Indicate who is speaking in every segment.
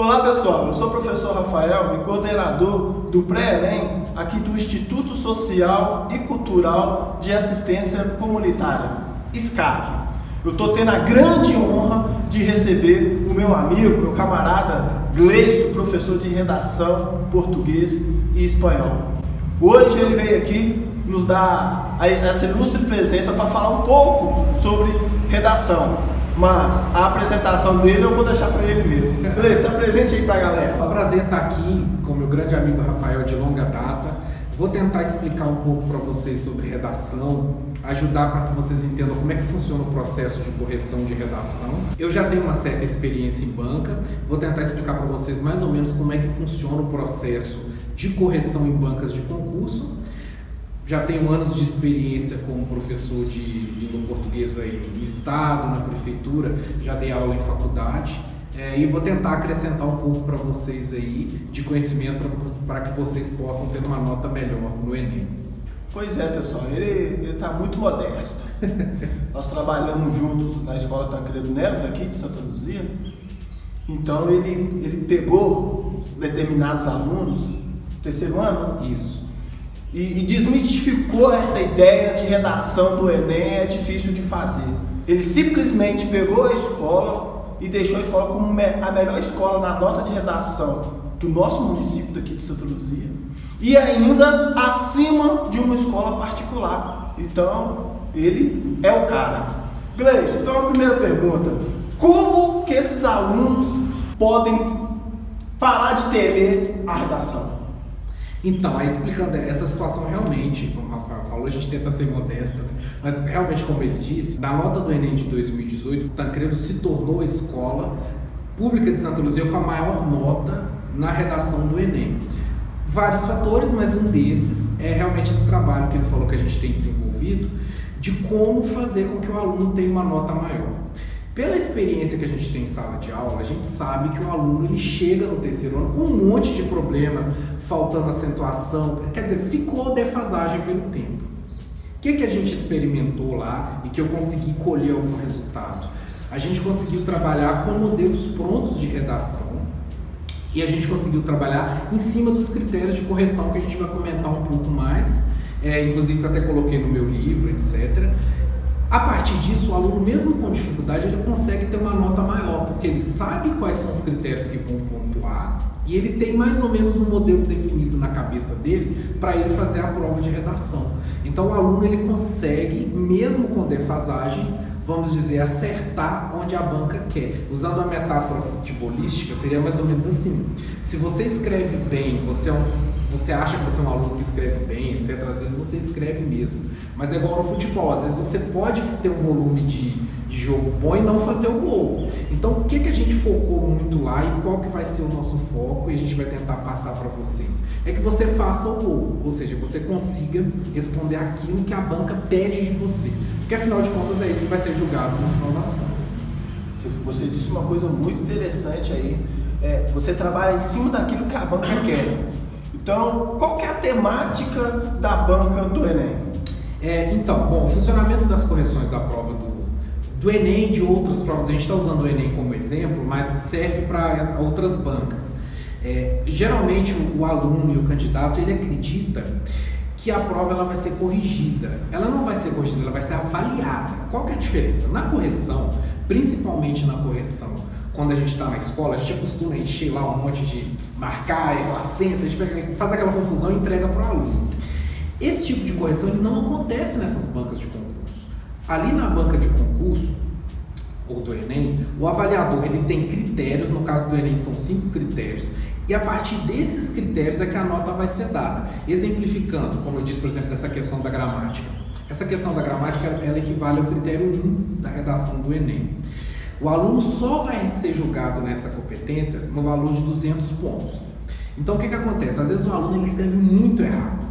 Speaker 1: Olá pessoal, eu sou o professor Rafael e coordenador do Pré-ENEM aqui do Instituto Social e Cultural de Assistência Comunitária, SCAC. Eu estou tendo a grande honra de receber o meu amigo, meu camarada Gleison, professor de redação, português e espanhol. Hoje ele veio aqui nos dar essa ilustre presença para falar um pouco sobre redação. Mas a apresentação dele eu vou deixar para ele mesmo. Gleison, se apresente aí para a galera.
Speaker 2: É um prazer estar aqui com meu grande amigo Rafael de longa data. Vou tentar explicar um pouco para vocês sobre redação, ajudar para que vocês entendam como é que funciona o processo de correção de redação. Eu já tenho uma certa experiência em banca, vou tentar explicar para vocês mais ou menos como é que funciona o processo de correção em bancas de concurso. Já tenho anos de experiência como professor de língua portuguesa no estado, na prefeitura, já dei aula em faculdade e vou tentar acrescentar um pouco para vocês aí de conhecimento para que vocês possam ter uma nota melhor no Enem.
Speaker 1: Pois é, pessoal, ele está muito modesto. Nós trabalhamos juntos na Escola Tancredo Neves, aqui de Santa Luzia. Então ele pegou determinados alunos, terceiro ano?
Speaker 2: Isso.
Speaker 1: E desmistificou essa ideia de redação do Enem é difícil de fazer. Ele simplesmente pegou a escola e deixou a escola como a melhor escola na nota de redação do nosso município daqui de Santa Luzia e ainda acima de uma escola particular. Então, ele é o cara. Gleison, então a primeira pergunta: como que esses alunos podem parar de temer a redação?
Speaker 2: Então, aí explicando essa situação realmente, como o Rafael falou, a gente tenta ser modesto, né? Mas realmente, como ele disse, na nota do Enem de 2018, o Tancredo se tornou a escola pública de Santa Luzia com a maior nota na redação do Enem. Vários fatores, mas um desses é realmente esse trabalho que ele falou que a gente tem desenvolvido de como fazer com que o aluno tenha uma nota maior. Pela experiência que a gente tem em sala de aula, a gente sabe que o aluno ele chega no terceiro ano com um monte de problemas, faltando acentuação, quer dizer, ficou defasagem pelo tempo. O que a gente experimentou lá e que eu consegui colher algum resultado? A gente conseguiu trabalhar com modelos prontos de redação e a gente conseguiu trabalhar em cima dos critérios de correção que a gente vai comentar um pouco mais, inclusive que eu até coloquei no meu livro, etc. A partir disso, o aluno, mesmo com dificuldade, ele consegue ter uma nota maior, porque ele sabe quais são os critérios que vão pontuar e ele tem mais ou menos um modelo definido na cabeça dele para ele fazer a prova de redação. Então, o aluno ele consegue, mesmo com defasagens, vamos dizer, acertar onde a banca quer. Usando a metáfora futebolística, seria mais ou menos assim: se você escreve bem, você acha que você é um aluno que escreve bem, etc. Às vezes você escreve mesmo, mas é igual no futebol, às vezes você pode ter um volume de jogo bom e não fazer o gol. Então, o que a gente focou muito lá e qual que vai ser o nosso foco e a gente vai tentar passar para vocês? É que você faça o gol, ou seja, você consiga responder aquilo que a banca pede de você, porque afinal de contas é isso que vai ser julgado no final das contas.
Speaker 1: Você disse uma coisa muito interessante aí, você trabalha em cima daquilo que a banca quer. Então, qual que é a temática da banca do Enem?
Speaker 2: O funcionamento das correções da prova do Enem e de outras provas, a gente está usando o Enem como exemplo, mas serve para outras bancas. Geralmente o aluno e o candidato, ele acredita que a prova ela vai ser corrigida. Ela não vai ser corrigida, ela vai ser avaliada. Qual que é a diferença? Na correção, principalmente na correção, quando a gente está na escola, a gente acostuma encher lá um monte de marcar, erro, acento, a gente faz aquela confusão e entrega para o aluno. Esse tipo de correção ele não acontece nessas bancas de concurso. Ali na banca de concurso, ou do Enem, o avaliador ele tem critérios, no caso do Enem são 5 critérios, e a partir desses critérios é que a nota vai ser dada. Exemplificando, como eu disse, por exemplo, dessa questão da gramática. Essa questão da gramática ela equivale ao critério 1 da redação do Enem. O aluno só vai ser julgado nessa competência no valor de 200 pontos. Então, o que acontece? Às vezes o aluno ele escreve muito errado.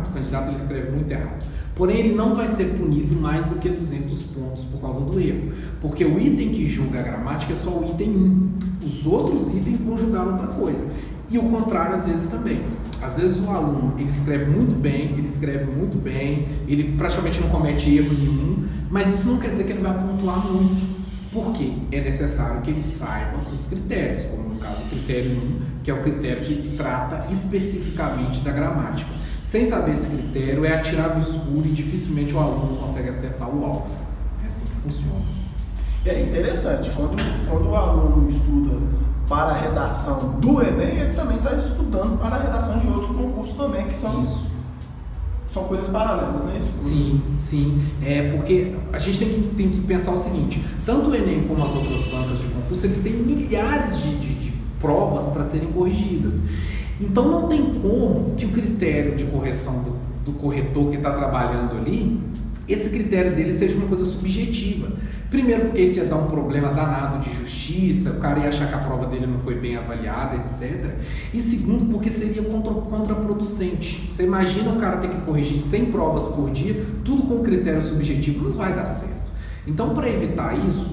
Speaker 2: O candidato ele escreve muito errado. Porém, ele não vai ser punido mais do que 200 pontos por causa do erro. Porque o item que julga a gramática é só o item 1. Os outros itens vão julgar outra coisa. E o contrário, às vezes, também. Às vezes o aluno ele escreve muito bem, ele praticamente não comete erro nenhum, mas isso não quer dizer que ele vai pontuar muito. Porque é necessário que ele saiba os critérios, como caso o critério 1, que é o critério que trata especificamente da gramática. Sem saber esse critério, é atirar no escuro e dificilmente o aluno consegue acertar o alvo. É assim que funciona.
Speaker 1: É interessante, quando o aluno estuda para a redação do Enem, ele também está estudando para a redação de outros concursos também, que são, são coisas paralelas, não é isso?
Speaker 2: Sim, sim. É porque a gente tem que pensar o seguinte, tanto o Enem como as outras bancas de concurso, eles têm milhares de provas para serem corrigidas. Então não tem como que o critério de correção do corretor que está trabalhando ali, esse critério dele seja uma coisa subjetiva. Primeiro porque isso ia dar um problema danado de justiça, o cara ia achar que a prova dele não foi bem avaliada, etc. E segundo porque seria contraproducente. Você imagina o cara ter que corrigir 100 provas por dia, tudo com critério subjetivo, não vai dar certo. Então, para evitar isso,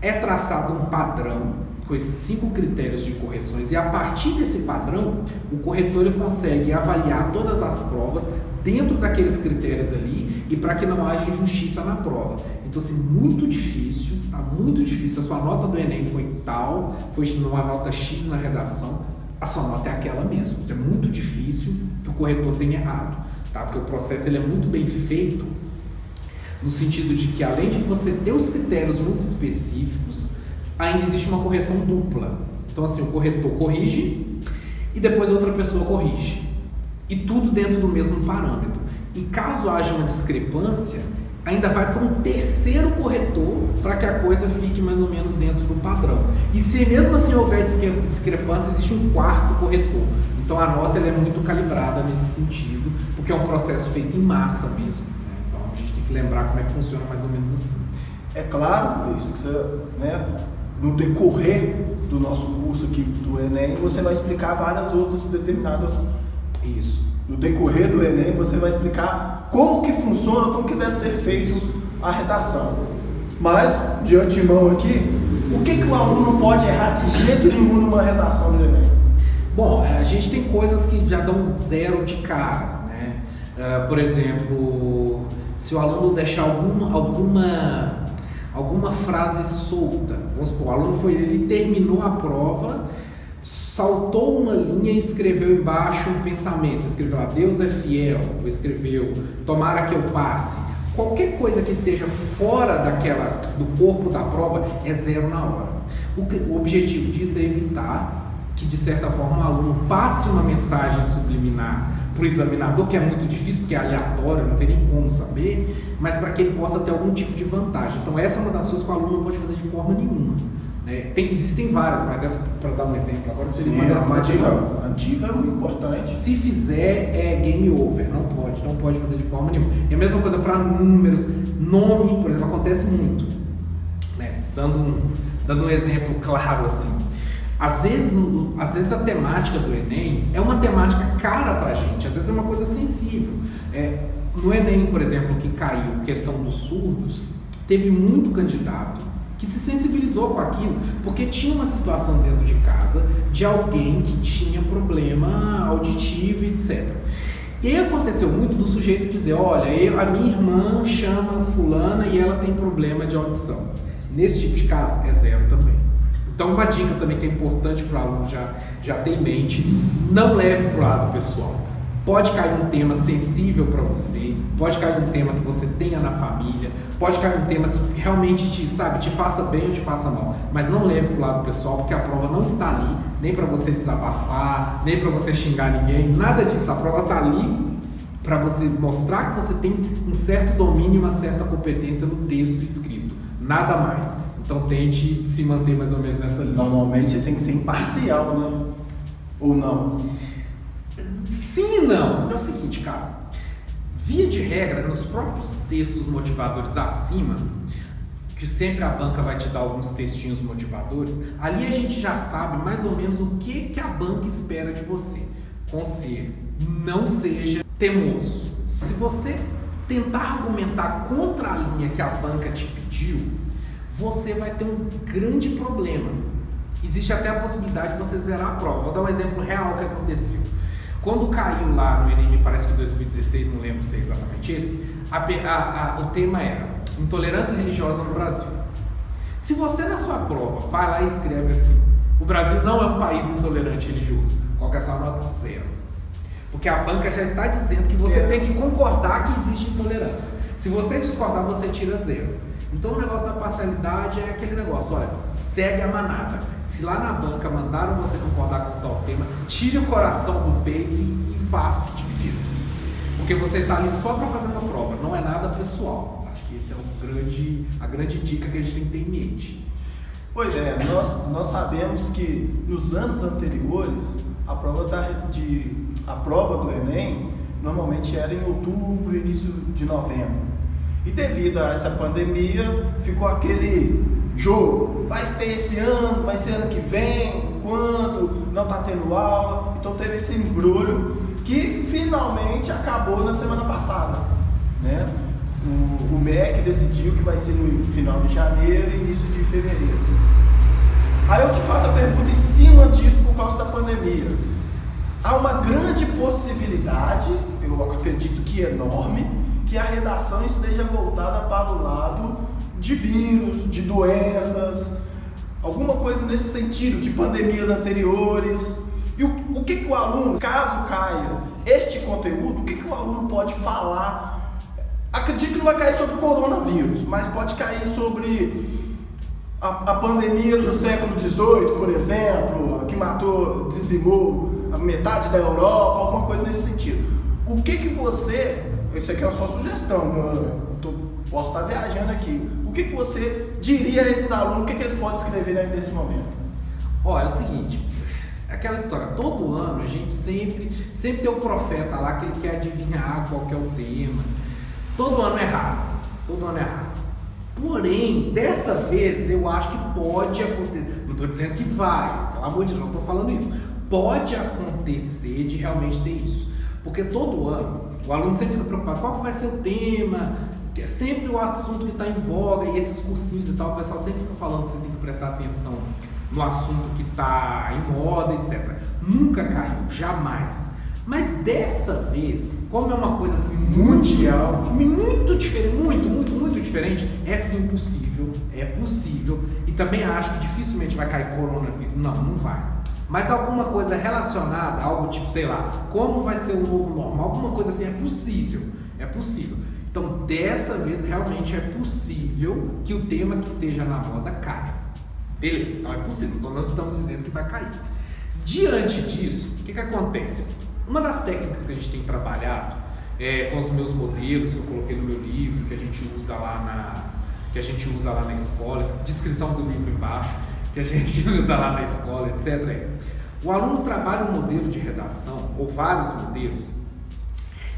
Speaker 2: é traçado um padrão com esses 5 critérios de correções e a partir desse padrão, o corretor ele consegue avaliar todas as provas dentro daqueles critérios ali e para que não haja injustiça na prova. Então, assim, muito difícil, tá muito difícil. A sua nota do Enem foi tal, foi numa nota X na redação, a sua nota é aquela mesmo. Isso é muito difícil que o corretor tenha errado, tá? Porque o processo ele é muito bem feito no sentido de que, além de você ter os critérios muito específicos, ainda existe uma correção dupla. Então, assim, o corretor corrige e depois outra pessoa corrige. E tudo dentro do mesmo parâmetro. E caso haja uma discrepância, ainda vai para um terceiro corretor para que a coisa fique mais ou menos dentro do padrão. E se mesmo assim houver discrepância, existe um quarto corretor. Então a nota ela é muito calibrada nesse sentido, porque é um processo feito em massa mesmo, né? Então a gente tem que lembrar como é que funciona mais ou menos assim.
Speaker 1: É claro, isso que você, né, no decorrer do nosso curso aqui do Enem, você vai explicar várias outras determinadas.
Speaker 2: Isso.
Speaker 1: No decorrer do Enem, você vai explicar como que funciona, como que deve ser feito a redação. Mas, de antemão aqui, o que o aluno não pode errar de jeito nenhum numa redação do Enem?
Speaker 2: Bom, a gente tem coisas que já dão 0 de cara, né? Por exemplo, se o aluno deixar alguma frase solta, vamos supor, o aluno ele terminou a prova, saltou uma linha e escreveu embaixo um pensamento, escreveu lá, Deus é fiel, ou escreveu, tomara que eu passe. Qualquer coisa que esteja fora do corpo da prova é 0 na hora. O objetivo disso é evitar que, de certa forma, o aluno passe uma mensagem subliminar para o examinador, que é muito difícil, porque é aleatório, não tem nem como saber, mas para que ele possa ter algum tipo de vantagem. Então essa é uma das coisas que o aluno não pode fazer de forma nenhuma. Existem várias, mas essa, para dar um exemplo agora, seria uma dessas.
Speaker 1: A dica é muito importante.
Speaker 2: Se fizer, é game over, não pode fazer de forma nenhuma. E a mesma coisa para números, nome, por exemplo, acontece muito, né? Dando um exemplo claro assim, às vezes a temática do Enem é uma temática cara pra gente, às vezes é uma coisa sensível. No Enem, por exemplo, que caiu questão dos surdos, teve muito candidato que se sensibilizou com aquilo, porque tinha uma situação dentro de casa de alguém que tinha problema auditivo, etc. E aí aconteceu muito do sujeito dizer, olha, a minha irmã chama fulana e ela tem problema de audição. Nesse tipo de caso, é 0 também. Então uma dica também que é importante para o aluno já ter em mente, não leve para o lado pessoal. Pode cair um tema sensível para você, pode cair um tema que você tenha na família, pode cair um tema que realmente te faça bem ou te faça mal, mas não leve para o lado pessoal, porque a prova não está ali, nem para você desabafar, nem para você xingar ninguém, nada disso. A prova está ali para você mostrar que você tem um certo domínio, uma certa competência no texto escrito, nada mais. Então tente se manter mais ou menos nessa linha.
Speaker 1: Normalmente você tem que ser imparcial, né? Ou não?
Speaker 2: Sim e não. É o seguinte, cara. Via de regra, nos próprios textos motivadores acima, que sempre a banca vai te dar alguns textinhos motivadores, ali a gente já sabe mais ou menos o que a banca espera de você. Conselho, não seja teimoso. Se você tentar argumentar contra a linha que a banca te pediu, você vai ter um grande problema. Existe até a possibilidade de você zerar a prova. Vou dar um exemplo real que aconteceu. Quando caiu lá no Enem, me parece que em 2016, não lembro se é exatamente esse, o tema era intolerância religiosa no Brasil. Se você na sua prova vai lá e escreve assim, O Brasil não é um país intolerante religioso. Qual que é a sua nota? 0. Porque a banca já está dizendo que você tem que concordar que existe intolerância. Se você discordar, você tira 0. Então o negócio da parcialidade é aquele negócio, olha, segue a manada. Se lá na banca mandaram você concordar com tal tema, tire o coração do peito e faça o dividido. Porque você está ali só para fazer uma prova, não é nada pessoal. Acho que essa é a grande dica que a gente tem que ter em mente.
Speaker 1: Pois é, nós sabemos que nos anos anteriores, a prova do Enem normalmente era em outubro, início de novembro. E devido a essa pandemia, ficou aquele jogo. Vai ter esse ano, vai ser ano que vem, quando não está tendo aula. Então teve esse embrulho que finalmente acabou na semana passada, né? O MEC decidiu que vai ser no final de janeiro e início de fevereiro. Aí eu te faço a pergunta em cima disso por causa da pandemia. Há uma grande possibilidade, eu acredito que enorme, que a redação esteja voltada para o lado de vírus, de doenças, alguma coisa nesse sentido, de pandemias anteriores. E o que o aluno, caso caia este conteúdo, o que o aluno pode falar? Acredito que não vai cair sobre o coronavírus, mas pode cair sobre a pandemia do século XVIII, por exemplo, que dizimou a metade da Europa, alguma coisa nesse sentido. O que você, isso aqui é só sugestão, posso estar viajando aqui, o que você diria a esses alunos, o que eles podem escrever nesse momento?
Speaker 2: Olha, é o seguinte, aquela história, todo ano a gente sempre tem um profeta lá que ele quer adivinhar qual que é o tema, todo ano é raro. Porém, dessa vez eu acho que pode acontecer, não estou dizendo que vai, pelo amor de Deus, não estou falando isso, pode acontecer de realmente ter isso, porque todo ano o aluno sempre fica preocupado, qual que vai ser o tema, que é sempre o assunto que está em voga, e esses cursinhos e tal, o pessoal sempre fica falando que você tem que prestar atenção no assunto que está em moda, etc. Nunca caiu, jamais. Mas dessa vez, como é uma coisa assim mundial, muito diferente, muito diferente, é sim possível, é possível, e também acho que dificilmente vai cair coronavírus, não vai. Mas alguma coisa relacionada, algo tipo, sei lá, como vai ser o novo normal, alguma coisa assim, é possível. Então, dessa vez, realmente é possível que o tema que esteja na moda caia. Beleza, então é possível, então nós estamos dizendo que vai cair. Diante disso, o que acontece? Uma das técnicas que a gente tem trabalhado com os meus modelos, que eu coloquei no meu livro, que a gente usa lá na escola, descrição do livro embaixo, que a gente usa lá na escola, etc. O aluno trabalha um modelo de redação, ou vários modelos,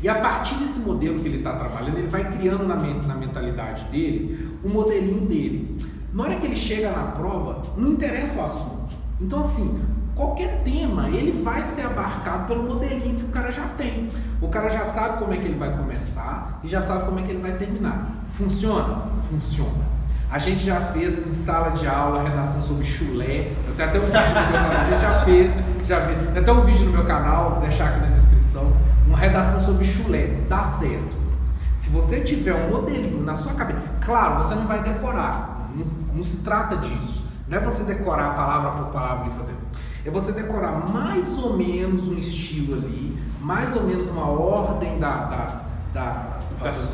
Speaker 2: e a partir desse modelo que ele está trabalhando, ele vai criando na mentalidade dele o modelinho dele. Na hora que ele chega na prova, não interessa o assunto. Então, assim, qualquer tema, ele vai ser abarcado pelo modelinho que o cara já tem. O cara já sabe como é que ele vai começar e já sabe como é que ele vai terminar. Funciona? Funciona. A gente já fez em sala de aula redação sobre chulé. Eu tenho até um vídeo no meu canal, a gente já fez. Tem até um vídeo no meu canal, vou deixar aqui na descrição. Uma redação sobre chulé, dá certo. Se você tiver um modelinho na sua cabeça, claro, você não vai decorar, não se trata disso. Não é você decorar palavra por palavra e fazer. É você decorar mais ou menos um estilo ali, mais ou menos uma ordem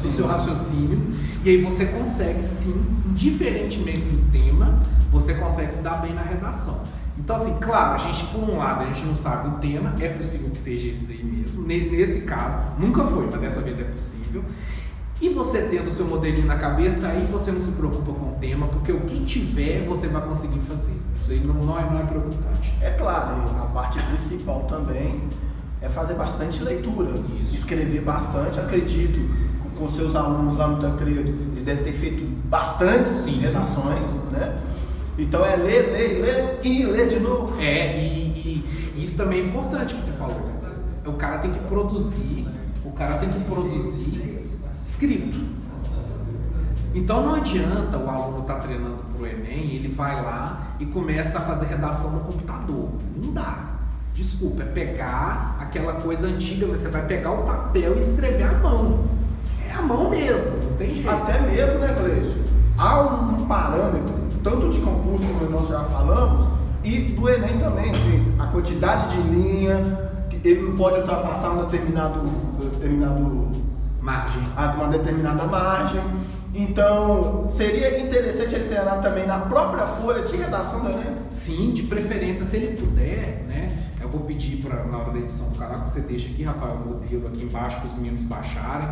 Speaker 2: do seu raciocínio, e aí você consegue sim, indiferentemente do tema, você consegue se dar bem na redação. Então assim, claro, a gente por um lado, a gente não sabe o tema, é possível que seja esse daí mesmo, nesse caso, nunca foi, mas dessa vez é possível. E você tendo o seu modelinho na cabeça, aí você não se preocupa com o tema, porque o que tiver, você vai conseguir fazer. Isso aí não é preocupante.
Speaker 1: É claro, a parte principal também é fazer bastante leitura. Isso. Escrever bastante, acredito, com seus alunos lá no Tancredo, eles devem ter feito bastantes redações, né? Então é ler e ler de novo.
Speaker 2: E isso também é importante que você falou. O cara tem que produzir escrito. Então não adianta o aluno estar treinando para o Enem, ele vai lá e começa a fazer redação no computador. Não dá. Desculpa, é pegar aquela coisa antiga, você vai pegar o papel e escrever à mão. É a mão mesmo, não tem jeito.
Speaker 1: Até mesmo, né, Gleison? Há um parâmetro, tanto de concurso como nós já falamos, E do Enem também, tem a quantidade de linha, que ele não pode ultrapassar uma determinada margem. Então, seria interessante ele treinar também na própria folha de redação do Enem?
Speaker 2: Sim, de preferência, se ele puder, né? Eu vou pedir na hora da edição do canal que você deixe aqui, Rafael, o modelo aqui embaixo para os meninos baixarem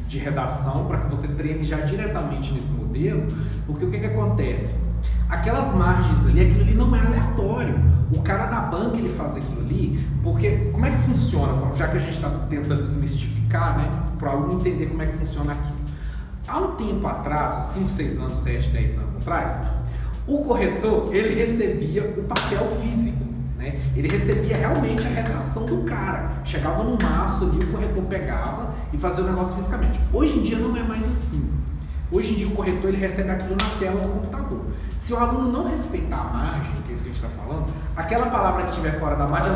Speaker 2: de redação, para que você treine já diretamente nesse modelo, porque o que acontece? Aquelas margens ali, aquilo ali não é aleatório. O cara da banca, ele faz aquilo ali, porque como é que funciona? Já que a gente está tentando desmistificar, né? Para o aluno entender como é que funciona aquilo. Há um tempo atrás, uns 5, 6 anos, 7, 10 anos atrás, o corretor, ele recebia o papel físico, né? Ele recebia realmente a redação do cara. Chegava no maço ali, o corretor pegava e fazia o negócio fisicamente. Hoje em dia não é mais assim. Hoje em dia o corretor, ele recebe aquilo na tela do computador. Se o aluno não respeitar a margem, que é isso que a gente está falando, aquela palavra que estiver fora da margem,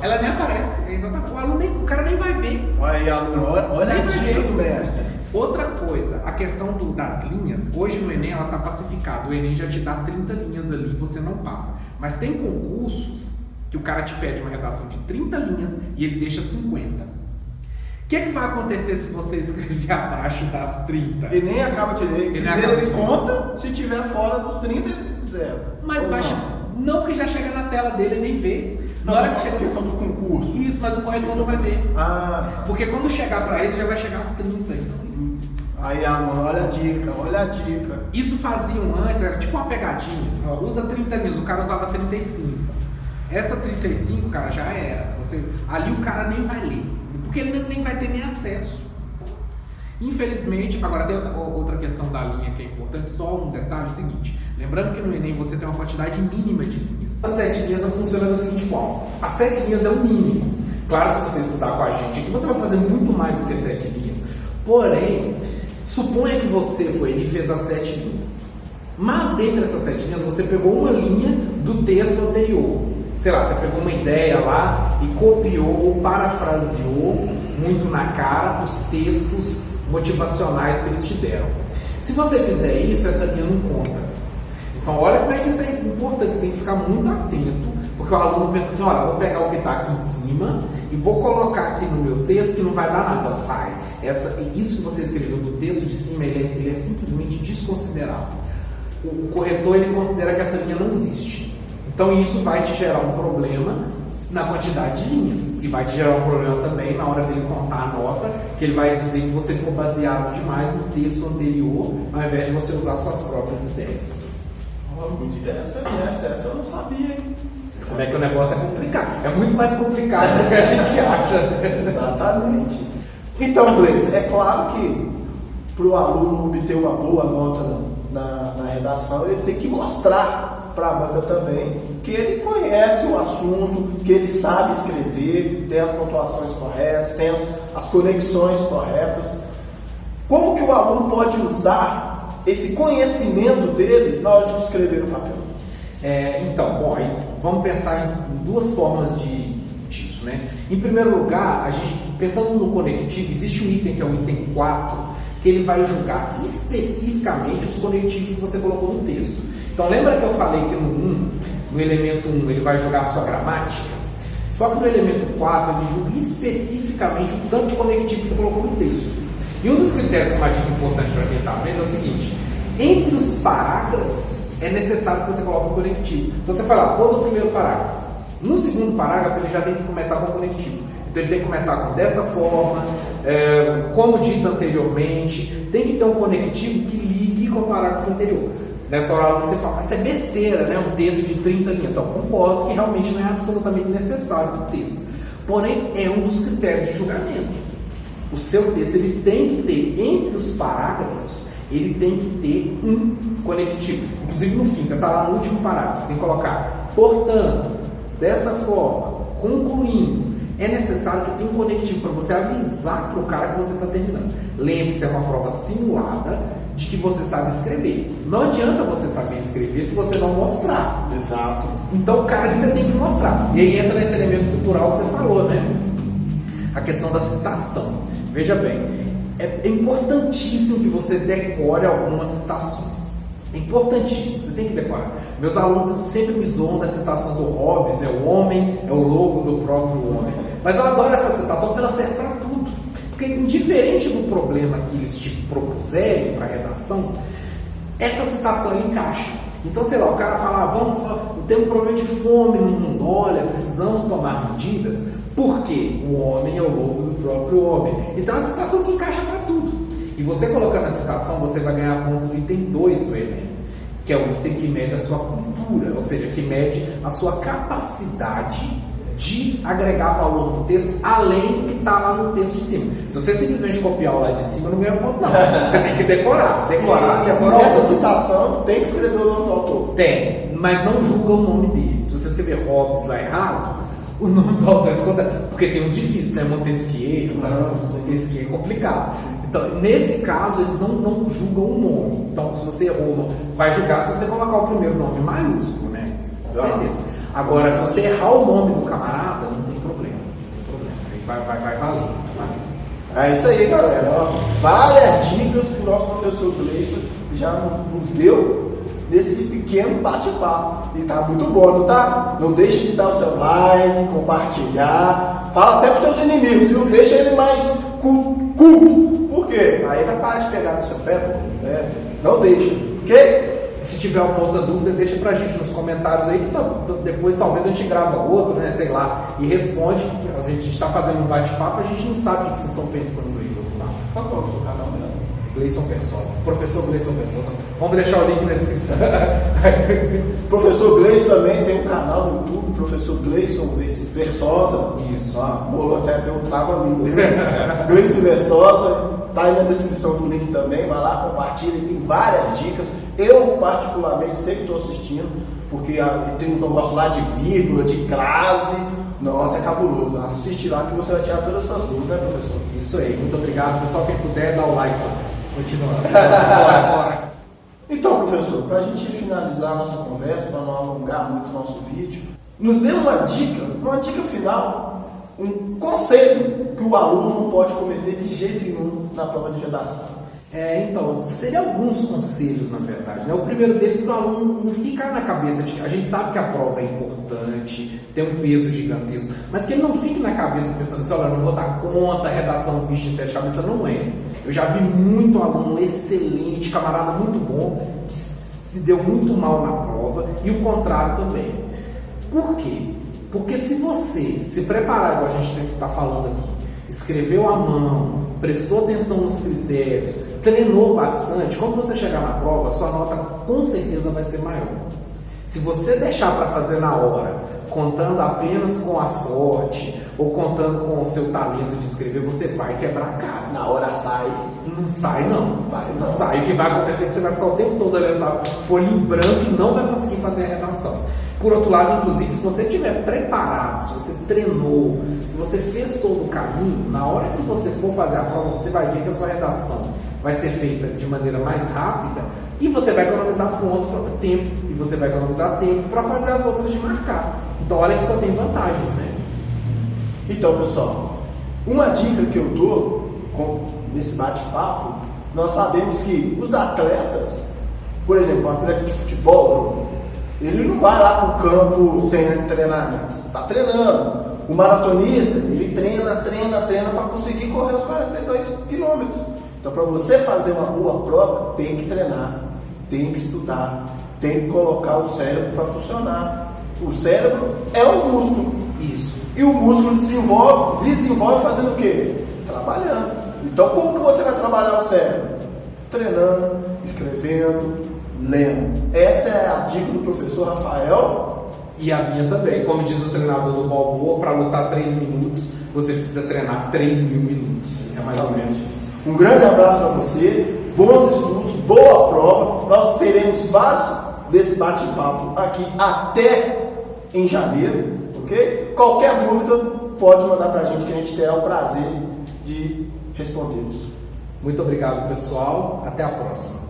Speaker 2: ela nem aparece. É exatamente. O cara nem vai ver.
Speaker 1: Olha aí, aluno, olha a dica do mestre.
Speaker 2: Outra coisa, a questão das linhas, hoje no Enem ela está pacificada, o Enem já te dá 30 linhas ali e você não passa. Mas tem concursos que o cara te pede uma redação de 30 linhas e ele deixa 50. O que é que vai acontecer se você escrever abaixo das 30?
Speaker 1: Ele nem acaba de ler, ele conta, se tiver fora dos 30, ele zero.
Speaker 2: Mas vai não, porque já chega na tela dele e nem vê.
Speaker 1: Na hora que chega a questão do concurso.
Speaker 2: Isso, mas o corretor não vai ver.
Speaker 1: Ah.
Speaker 2: Porque quando chegar para ele já vai chegar às 30. Então.
Speaker 1: Aí, aluno, olha a dica.
Speaker 2: Isso faziam antes, era tipo uma pegadinha. Usa 30 linhas, o cara usava 35. Essa 35, cara, já era. Ali o cara nem vai ler, porque ele nem vai ter nem acesso. Infelizmente, agora tem essa outra questão da linha que é importante, só um detalhe, o seguinte. Lembrando que no Enem você tem uma quantidade mínima de linhas. As 7 linhas não funcionam da seguinte forma. As 7 linhas é o mínimo. Claro, se você estudar com a gente aqui, você vai fazer muito mais do que 7 linhas. Porém, suponha que você e fez as 7 linhas. Mas dentre essas 7 linhas, você pegou uma linha do texto anterior. Sei lá, você pegou uma ideia lá e copiou ou parafraseou muito na cara os textos motivacionais que eles te deram. Se você fizer isso, essa linha não conta. Então, olha como é que isso é importante, você tem que ficar muito atento, porque o aluno pensa assim, olha, vou pegar o que está aqui em cima e vou colocar aqui no meu texto que não vai dar nada. Vai. Isso que você escreveu do texto de cima, ele é simplesmente desconsiderado. O corretor, ele considera que essa linha não existe. Então, isso vai te gerar um problema na quantidade de linhas. E vai te gerar um problema também na hora dele contar a nota, que ele vai dizer que você ficou baseado demais no texto anterior, ao invés de você usar suas próprias ideias.
Speaker 1: Muito interessante, essa eu não sabia, hein?
Speaker 2: Como é que o negócio é complicado? É muito mais complicado do que a gente acha.
Speaker 1: Exatamente. Então, Gleice, é claro que para o aluno obter uma boa nota na redação, ele tem que mostrar para a banca também que ele conhece o assunto, que ele sabe escrever, tem as pontuações corretas, tem as conexões corretas. Como que o aluno pode usar esse conhecimento dele na hora de escrever no papel?
Speaker 2: Então, bom, aí vamos pensar em duas formas disso, né? Em primeiro lugar, a gente, pensando no conectivo, existe um item que é o item 4, que ele vai julgar especificamente os conectivos que você colocou no texto. Então, lembra que eu falei que no elemento 1 ele vai julgar a sua gramática? Só que no elemento 4 ele julga especificamente o tanto de conectivo que você colocou no texto. E um dos critérios, que é uma dica importante para quem está vendo, é o seguinte: entre os parágrafos é necessário que você coloque um conectivo. Então você fala, pôs o primeiro parágrafo. No segundo parágrafo ele já tem que começar com o conectivo. Então ele tem que começar com dessa forma, como dito anteriormente, tem que ter um conectivo que ligue com o parágrafo anterior. Nessa hora você fala, isso é besteira, né? Um texto de 30 linhas. Então concordo que realmente não é absolutamente necessário do texto. Porém, é um dos critérios de julgamento. O seu texto ele tem que ter, entre os parágrafos, ele tem que ter um conectivo. Inclusive no fim, você está lá no último parágrafo, você tem que colocar, portanto, dessa forma, concluindo, é necessário que tenha um conectivo para você avisar para o cara que você está terminando. Lembre-se, é uma prova simulada de que você sabe escrever. Não adianta você saber escrever se você não mostrar.
Speaker 1: Exato.
Speaker 2: Então o cara que você tem que mostrar. E aí entra nesse elemento cultural que você falou, né? A questão da citação. Veja bem, é importantíssimo que você decore algumas citações. É importantíssimo, você tem que decorar. Meus alunos sempre me zoam da citação do Hobbes, né? O homem é o lobo do próprio homem. Mas eu adoro essa citação porque ela serve para tudo. Porque, indiferente do problema que eles te propuserem para a redação, essa citação encaixa. Então, sei lá, o cara fala, tem um problema de fome no mundo, olha, precisamos tomar medidas, porque o homem é o lobo do próprio homem. Então, é uma citação que encaixa para tudo. E você colocando a citação, você vai ganhar ponto no item 2 do Enem, que é o item que mede a sua cultura, ou seja, que mede a sua capacidade de agregar valor no texto, além do que está lá no texto de cima. Se você simplesmente copiar o lá de cima, não ganha ponto, não. Você tem que decorar.
Speaker 1: E essa citação tem que escrever o nome do autor?
Speaker 2: Tem, mas não julga o nome dele. Se você escrever Hobbes lá errado, o nome do autor é desconsiderado. Porque tem uns difíceis, né? Montesquieu, Montesquieu é complicado. Então, nesse caso, eles não julgam o nome. Então, se você errou o nome, vai julgar se você colocar o primeiro nome maiúsculo, né? Com certeza. Agora, se você errar o nome do camarada, não tem problema. Aí vai valer.
Speaker 1: É isso aí, galera. Ó, várias dicas que o nosso professor Gleison já nos deu nesse pequeno bate-papo. E tá muito bom, não tá? Não deixe de dar o seu like, compartilhar. Fala até pros seus inimigos, viu? Deixa ele mais culto. Por quê? Aí vai parar de pegar no seu pé, pô. É, não deixa, ok?
Speaker 2: Se tiver alguma outra dúvida, deixa pra gente nos comentários aí, que depois talvez a gente grava outro, né, sei lá, e responde. A gente está fazendo um bate-papo, a gente não sabe o que vocês estão pensando aí do outro lado.
Speaker 1: Qual é o seu canal mesmo?
Speaker 2: Gleison Versosa, professor Gleison Versosa. Vamos deixar o link na descrição.
Speaker 1: Professor Gleison também tem um canal no YouTube, professor Gleison Versosa.
Speaker 2: Isso.
Speaker 1: Rolou até deu trava-língua. Gleison Versosa, tá aí na descrição do link também, vai lá, compartilha, tem várias dicas. Eu, particularmente, sempre estou assistindo, porque tem um negócio lá de vírgula, de crase. Nossa, é cabuloso. Assiste lá que você vai tirar todas essas dúvidas, né, professor?
Speaker 2: Isso aí, muito obrigado. Pessoal, quem puder, dá o like lá. Continuando.
Speaker 1: Então, professor, para a gente finalizar a nossa conversa, para não alongar muito o nosso vídeo, nos dê uma dica final, um conselho que o aluno não pode cometer de jeito nenhum na prova de redação.
Speaker 2: Então, seriam alguns conselhos, na verdade, né? O primeiro deles, para o aluno não ficar na cabeça de que a gente sabe que a prova é importante, tem um peso gigantesco, mas que ele não fique na cabeça pensando assim, olha, eu não vou dar conta, a redação bicho de sete cabeças, não é. Eu já vi muito aluno excelente, camarada muito bom, que se deu muito mal na prova, e o contrário também. Por quê? Porque se você se preparar, igual a gente está falando aqui, escreveu à mão, prestou atenção nos critérios, treinou bastante, quando você chegar na prova, a sua nota com certeza vai ser maior. Se você deixar para fazer na hora, contando apenas com a sorte ou contando com o seu talento de escrever, você vai quebrar a cara.
Speaker 1: Na hora sai.
Speaker 2: Não sai não. Não sai. O que vai acontecer é que você vai ficar o tempo todo olhando para folha em branco e não vai conseguir fazer a redação. Por outro lado, inclusive, se você estiver preparado, se você treinou, se você fez todo o caminho, na hora que você for fazer a prova, você vai ver que a sua redação vai ser feita de maneira mais rápida e você vai economizar tempo, e você vai economizar tempo para fazer as outras de marcar. Então, olha que só tem vantagens, né?
Speaker 1: Então, pessoal, uma dica que eu dou nesse bate-papo, nós sabemos que os atletas, por exemplo, um atleta de futebol, ele não vai lá para o campo sem treinar antes, está treinando. O maratonista, ele treina para conseguir correr os 42 quilômetros. Então, para você fazer uma boa prova, tem que treinar, tem que estudar, tem que colocar o cérebro para funcionar. O cérebro é um músculo.
Speaker 2: Isso.
Speaker 1: E o músculo desenvolve fazendo o quê? Trabalhando. Então, como que você vai trabalhar o cérebro? Treinando, escrevendo, lendo. Essa é a dica do professor Rafael.
Speaker 2: E a minha também. Como diz o treinador do Balboa, para lutar 3 minutos, você precisa treinar 3.000 minutos. É mais ou menos isso.
Speaker 1: Um grande abraço para você, bons estudos, boa prova. Nós teremos vários desse bate-papo aqui até em janeiro, ok? Qualquer dúvida, pode mandar para a gente que a gente terá o prazer de respondê-los.
Speaker 2: Muito obrigado, pessoal. Até a próxima.